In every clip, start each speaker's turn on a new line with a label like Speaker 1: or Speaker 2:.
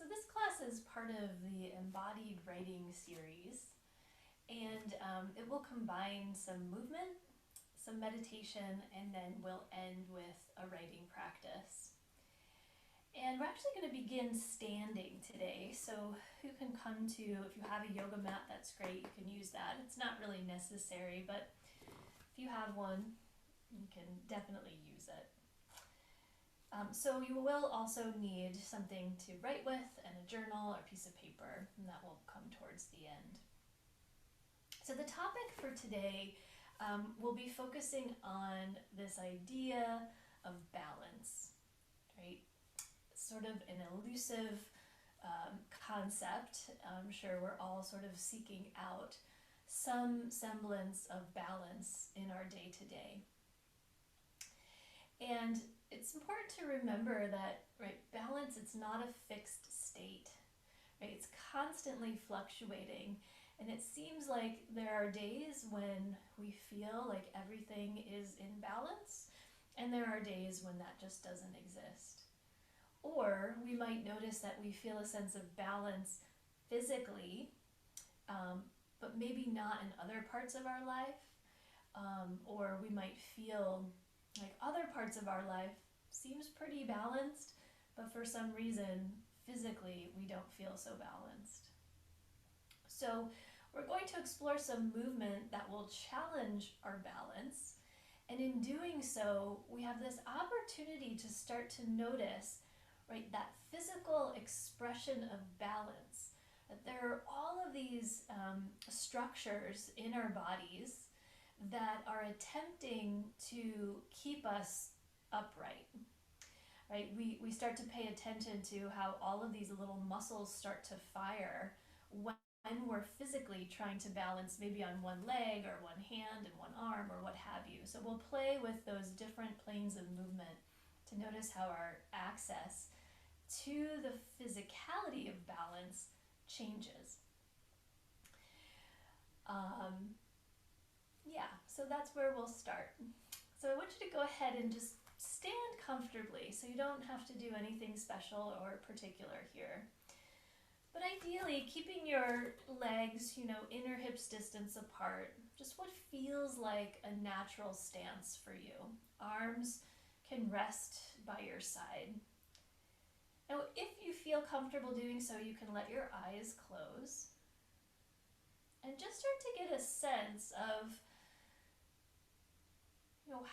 Speaker 1: So this class is part of the Embodied writing series, and it will combine some movement, some meditation, and then we'll end with a writing practice. And we're actually going to begin standing today, so you can come to, if you have a yoga mat, that's great, you can use that. It's not really necessary, but if you have one, you can definitely use it. So you will also need something to write with, and a journal or piece of paper, and that will come towards the end. So the topic for today will be focusing on this idea of balance, right? Sort of an elusive concept. I'm sure we're all sort of seeking out some semblance of balance in our day-to-day. And it's important to remember that, right, balance, it's not a fixed state, right? It's constantly fluctuating, and it seems like there are days when we feel like everything is in balance, and there are days when that just doesn't exist. Or we might notice that we feel a sense of balance physically, but maybe not in other parts of our life, or we might feel like other parts of our life seems pretty balanced, but for some reason physically we don't feel so balanced. So we're going to explore some movement that will challenge our balance, and in doing so we have this opportunity to start to notice, right, that physical expression of balance, that there are all of these structures in our bodies that are attempting to keep us upright, right? We start to pay attention to how all of these little muscles start to fire when we're physically trying to balance maybe on one leg or one hand and one arm or what have you. So we'll play with those different planes of movement to notice how our access to the physicality of balance changes. So that's where we'll start. So I want you to go ahead and just stand comfortably, so you don't have to do anything special or particular here. But ideally, keeping your legs, inner hips distance apart, just what feels like a natural stance for you. Arms can rest by your side. Now, if you feel comfortable doing so, you can let your eyes close and just start to get a sense of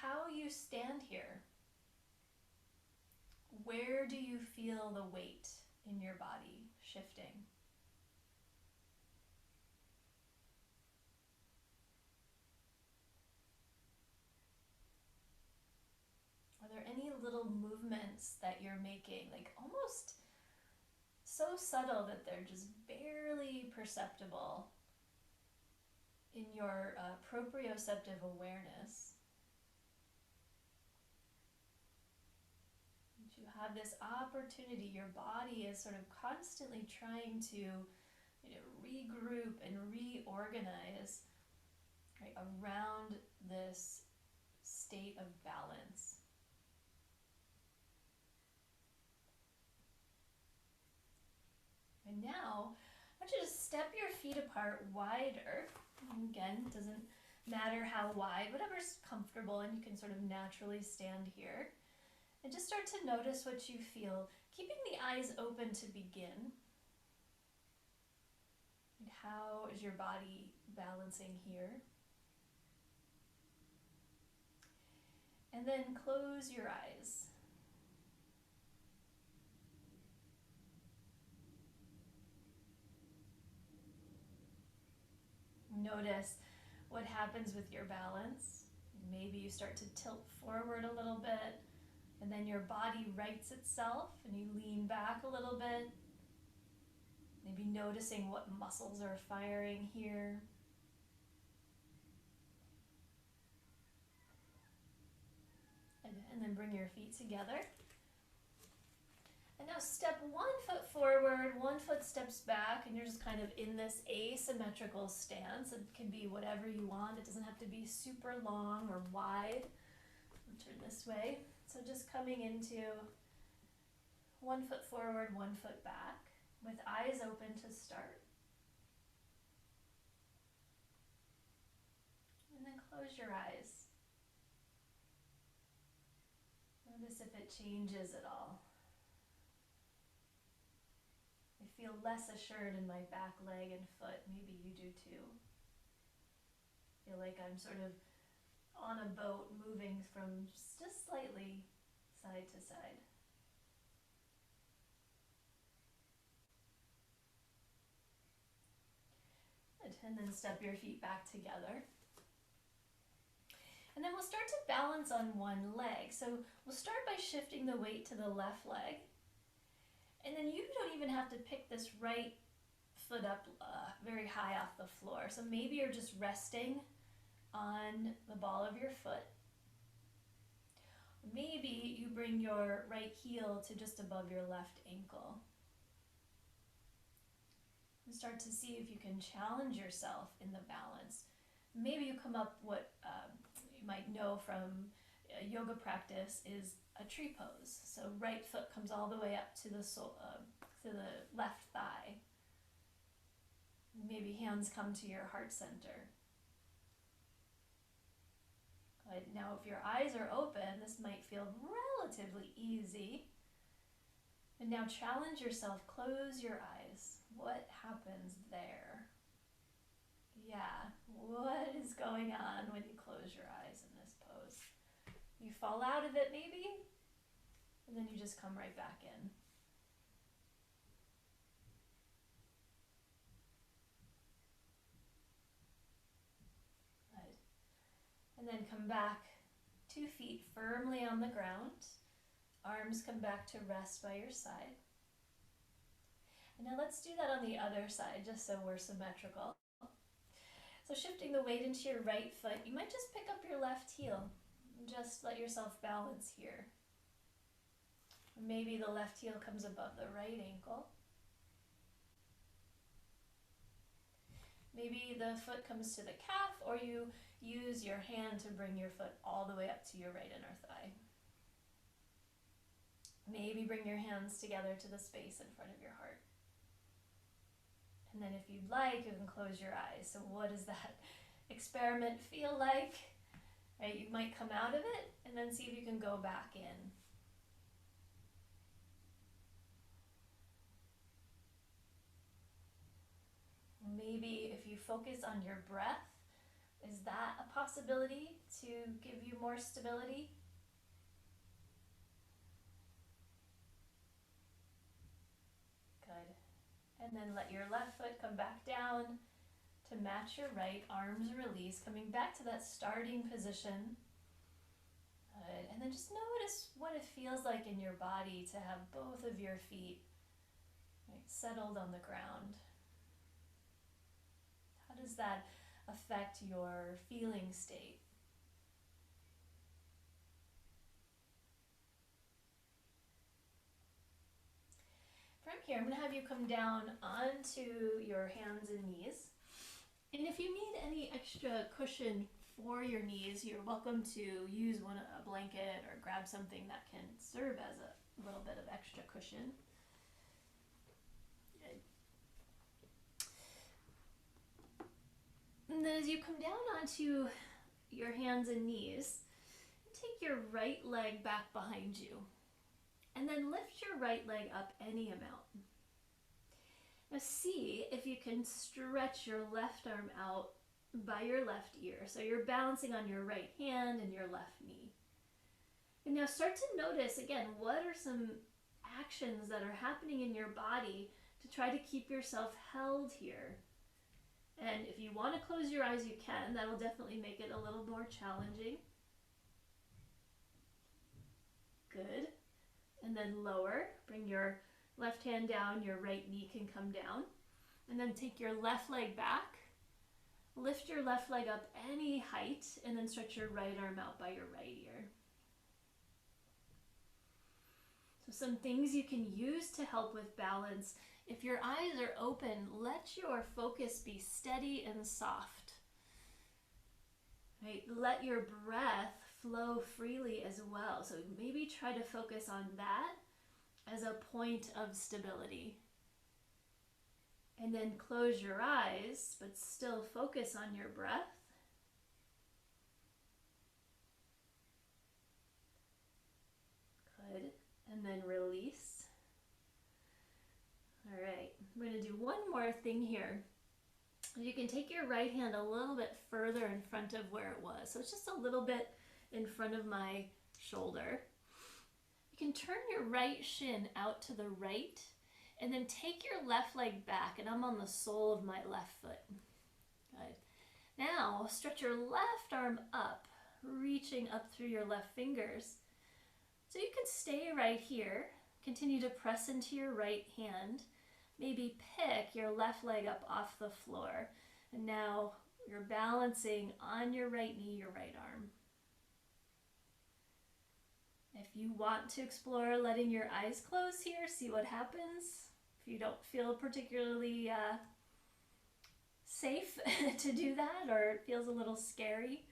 Speaker 1: how you stand here. Where do you feel the weight in your body shifting? Are there any little movements that you're making, like almost so subtle that they're just barely perceptible in your proprioceptive awareness? You have this opportunity, your body is sort of constantly trying to regroup and reorganize, right, around this state of balance. And now I want you to step your feet apart wider. And again, it doesn't matter how wide, whatever's comfortable, and you can sort of naturally stand here. And just start to notice what you feel, keeping the eyes open to begin. And how is your body balancing here? And then close your eyes. Notice what happens with your balance. Maybe you start to tilt forward a little bit, and then your body rights itself and you lean back a little bit. Maybe noticing what muscles are firing here. And then bring your feet together. And now step 1 foot forward, 1 foot steps back, and you're just kind of in this asymmetrical stance. It can be whatever you want. It doesn't have to be super long or wide. I'll turn this way. So just coming into 1 foot forward, 1 foot back. with eyes open to start. And then close your eyes. Notice if it changes at all. I feel less assured in my back leg and foot. Maybe you do too. I feel like I'm sort of on a boat moving from just slightly side to side. Good. And then step your feet back together. And then we'll start to balance on one leg. So we'll start by shifting the weight to the left leg. And then you don't even have to pick this right foot up very high off the floor. So maybe you're just resting on the ball of your foot. Maybe you bring your right heel to just above your left ankle. And start to see if you can challenge yourself in the balance. Maybe you come up what you might know from yoga practice is a tree pose. So right foot comes all the way up to the left thigh. Maybe hands come to your heart center. Good. Now if your eyes are open, this might feel relatively easy. And now challenge yourself, close your eyes. What happens there? Yeah, what is going on when you close your eyes in this pose? You fall out of it maybe, and then you just come right back in. Good. And then come back, 2 feet firmly on the ground. Arms come back to rest by your side. And now let's do that on the other side, just so we're symmetrical. So shifting the weight into your right foot, you might just pick up your left heel and just let yourself balance here. Maybe the left heel comes above the right ankle. Maybe the foot comes to the calf, or you use your hand to bring your foot all the way up to your right inner thigh. Maybe bring your hands together to the space in front of your heart. And then if you'd like, you can close your eyes. So what does that experiment feel like? Right, you might come out of it and then see if you can go back in. Maybe if you focus on your breath, is that a possibility to give you more stability? Good. And then let your left foot come back down to match your right. Arms release, coming back to that starting position. Good. And then just notice what it feels like in your body to have both of your feet settled on the ground. How does that affect your feeling state? From here, I'm going to have you come down onto your hands and knees. And if you need any extra cushion for your knees, you're welcome to use a blanket or grab something that can serve as a little bit of extra cushion. And then as you come down onto your hands and knees, take your right leg back behind you. And then lift your right leg up any amount. Now see if you can stretch your left arm out by your left ear. So you're balancing on your right hand and your left knee. And now start to notice, again, what are some actions that are happening in your body to try to keep yourself held here. And if you want to close your eyes, you can. That'll definitely make it a little more challenging. Good. And then lower. Bring your left hand down. Your right knee can come down. And then take your left leg back. Lift your left leg up any height. And then stretch your right arm out by your right ear. So some things you can use to help with balance. If your eyes are open, let your focus be steady and soft. Right? Let your breath flow freely as well. So maybe try to focus on that as a point of stability. And then close your eyes, but still focus on your breath. Good. And then release. All right, I'm going to do one more thing here. You can take your right hand a little bit further in front of where it was. So it's just a little bit in front of my shoulder. You can turn your right shin out to the right and then take your left leg back, and I'm on the sole of my left foot. Good. Now stretch your left arm up, reaching up through your left fingers. So you can stay right here. Continue to press into your right hand. Maybe pick your left leg up off the floor. And now you're balancing on your right knee, your right arm. If you want to explore letting your eyes close here, see what happens. If you don't feel particularly safe to do that, or it feels a little scary,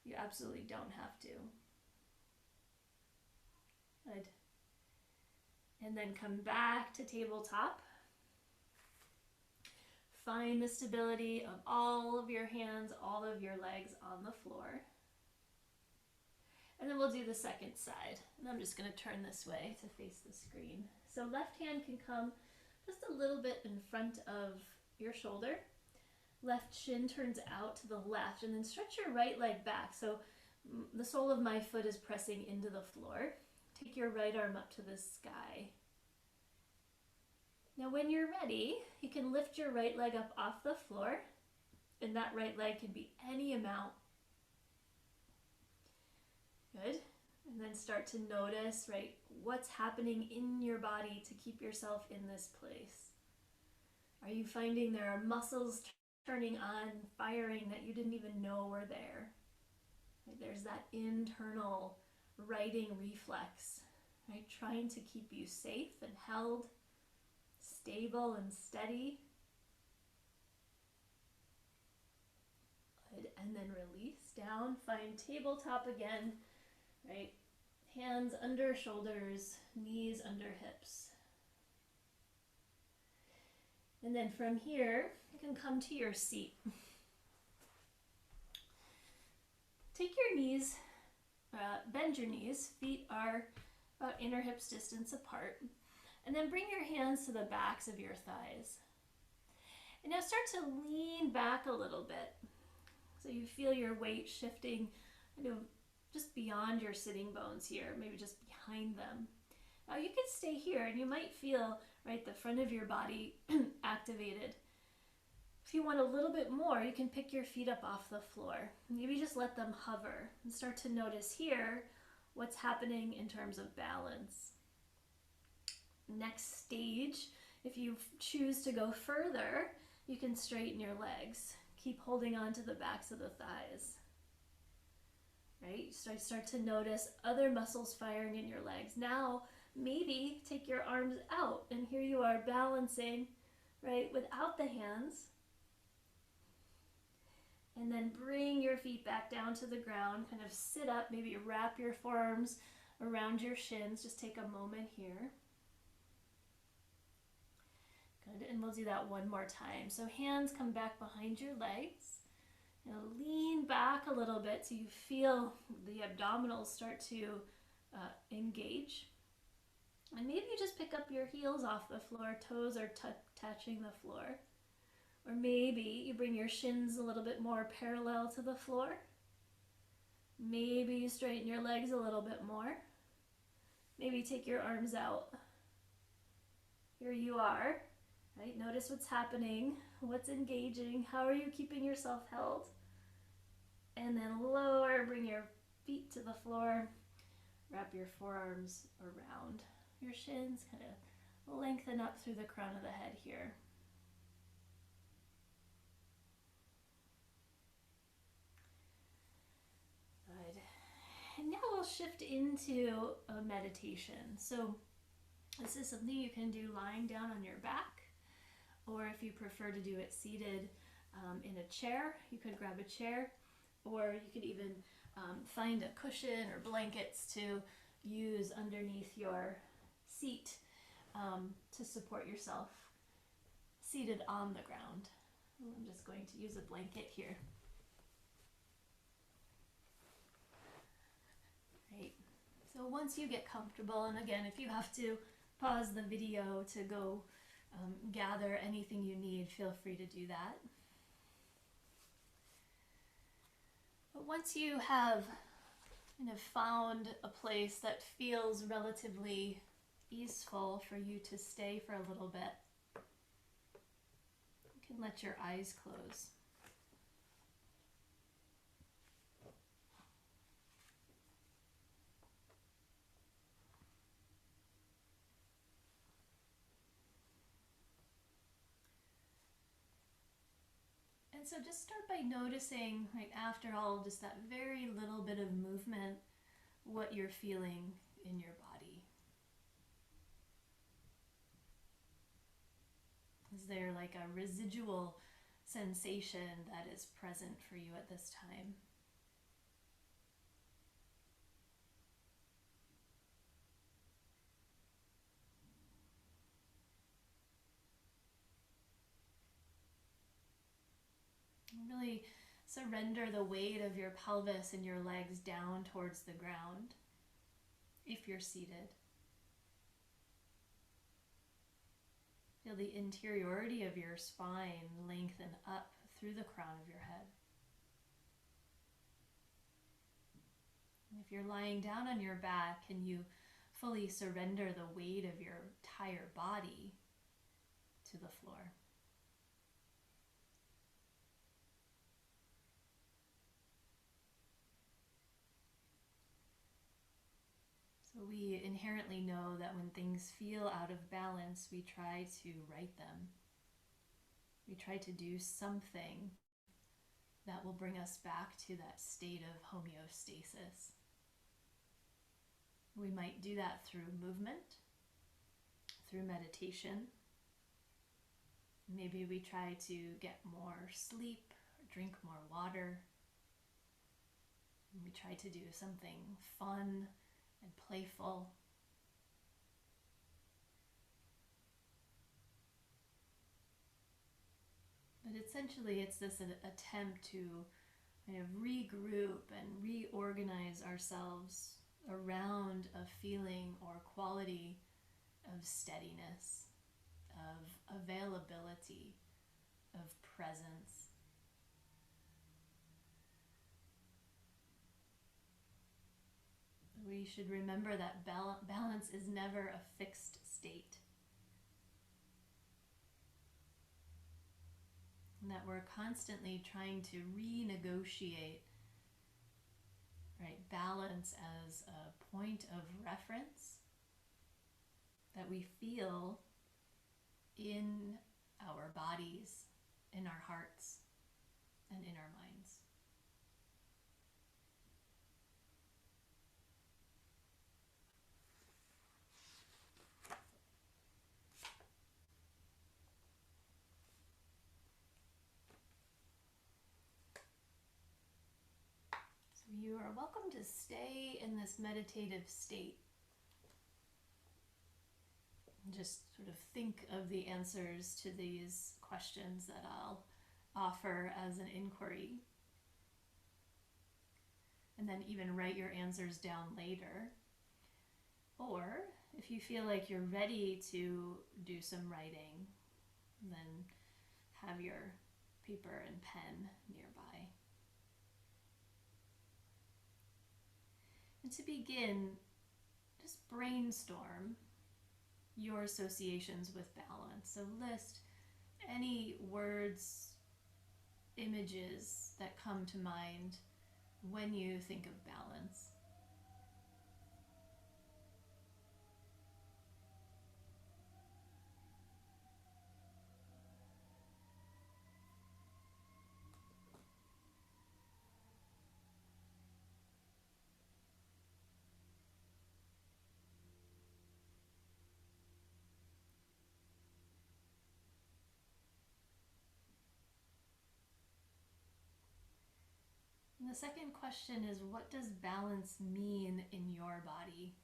Speaker 1: you absolutely don't have to. Good. And then come back to tabletop. Find the stability of all of your hands, all of your legs on the floor. And then we'll do the second side. And I'm just going to turn this way to face the screen. So left hand can come just a little bit in front of your shoulder. Left shin turns out to the left, and then stretch your right leg back. So the sole of my foot is pressing into the floor. Take your right arm up to the sky. Now when you're ready, you can lift your right leg up off the floor, and that right leg can be any amount. Good. And then start to notice, right, what's happening in your body to keep yourself in this place. Are you finding there are muscles turning on, firing that you didn't even know were there? Right, there's that internal righting reflex, right, trying to keep you safe and held, stable and steady. Good. And then release down, find tabletop again. Right, hands under shoulders, knees under hips. And then from here, you can come to your seat. Take your knees, bend your knees, feet are about inner hips distance apart. And then bring your hands to the backs of your thighs. And now start to lean back a little bit. So you feel your weight shifting just beyond your sitting bones here, maybe just behind them. Now you can stay here and you might feel, right, the front of your body activated. If you want a little bit more, you can pick your feet up off the floor. Maybe just let them hover and start to notice here what's happening in terms of balance. Next stage, if you choose to go further, you can straighten your legs. Keep holding on to the backs of the thighs. Right? Start to notice other muscles firing in your legs. Now, maybe take your arms out, and here you are balancing, right, without the hands. And then bring your feet back down to the ground, kind of sit up, maybe wrap your forearms around your shins. Just take a moment here. Good, and we'll do that one more time. So hands come back behind your legs. Now lean back a little bit so you feel the abdominals start to engage. And maybe you just pick up your heels off the floor, toes are touching the floor. Or maybe you bring your shins a little bit more parallel to the floor. Maybe you straighten your legs a little bit more. Maybe take your arms out. Here you are. Right? Notice what's happening, what's engaging, how are you keeping yourself held? And then lower, bring your feet to the floor, wrap your forearms around your shins, kind of lengthen up through the crown of the head here. Good. And now we'll shift into a meditation. So this is something you can do lying down on your back. Or if you prefer to do it seated in a chair, you could grab a chair, or you could even find a cushion or blankets to use underneath your seat to support yourself. seated on the ground. I'm just going to use a blanket here. Right. So once you get comfortable, and again, if you have to pause the video to go gather anything you need, feel free to do that. But once you have kind of found a place that feels relatively easeful for you to stay for a little bit, you can let your eyes close. And so just start by noticing, right after all, just that very little bit of movement, what you're feeling in your body. Is there like a residual sensation that is present for you at this time? Really surrender the weight of your pelvis and your legs down towards the ground if you're seated. Feel the interiority of your spine lengthen up through the crown of your head. And if you're lying down on your back, can you fully surrender the weight of your entire body to the floor? So we inherently know that when things feel out of balance, we try to right them. We try to do something that will bring us back to that state of homeostasis. We might do that through movement, through meditation. Maybe we try to get more sleep, or drink more water. We try to do something fun and playful. But essentially it's this attempt to kind of regroup and reorganize ourselves around a feeling or quality of steadiness, of availability, of presence. We should remember that balance is never a fixed state. And that we're constantly trying to renegotiate, right, balance as a point of reference that we feel in our bodies, in our hearts, and in our minds. You are welcome to stay in this meditative state. Just sort of think of the answers to these questions that I'll offer as an inquiry. And then even write your answers down later. Or if you feel like you're ready to do some writing, then have your paper and pen nearby. And to begin, just brainstorm your associations with balance. So list any words, images that come to mind when you think of balance. And the second question is, what does balance mean in your body?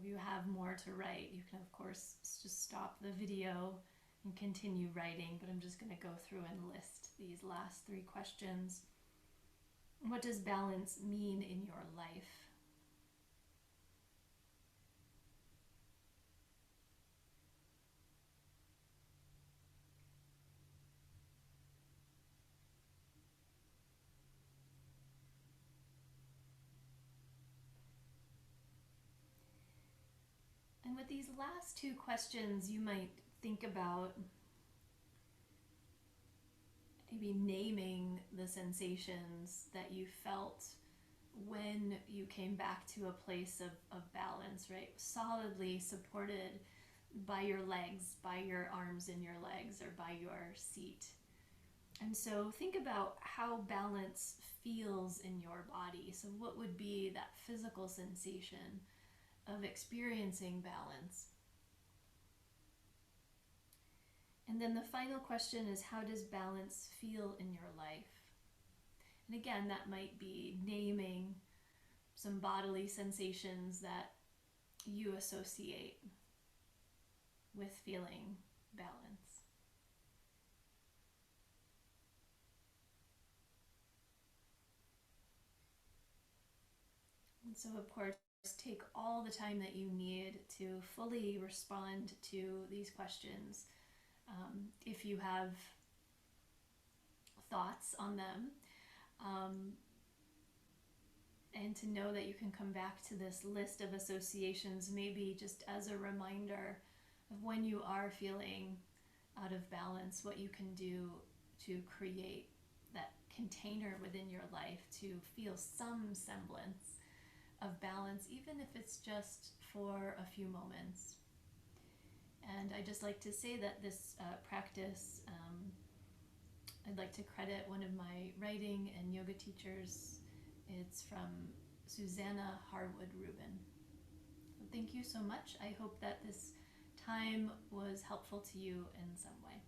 Speaker 1: of you have more to write, you can of course just stop the video and continue writing, but I'm just going to go through and list these last 3 questions. What does balance mean in your life? And with these last 2 questions, you might think about maybe naming the sensations that you felt when you came back to a place of balance, right? Solidly supported by your legs, by your arms in your legs, or by your seat. And so think about how balance feels in your body. So what would be that physical sensation of experiencing balance? And then the final question is, how does balance feel in your life? And again, that might be naming some bodily sensations that you associate with feeling balance. And so, of course, take all the time that you need to fully respond to these questions. If you have thoughts on them, and to know that you can come back to this list of associations, maybe just as a reminder of when you are feeling out of balance, what you can do to create that container within your life to feel some semblance of balance, even if it's just for a few moments. And I just like to say that this practice, I'd like to credit one of my writing and yoga teachers. It's from Susanna Harwood Rubin. Thank you so much. I hope that this time was helpful to you in some way.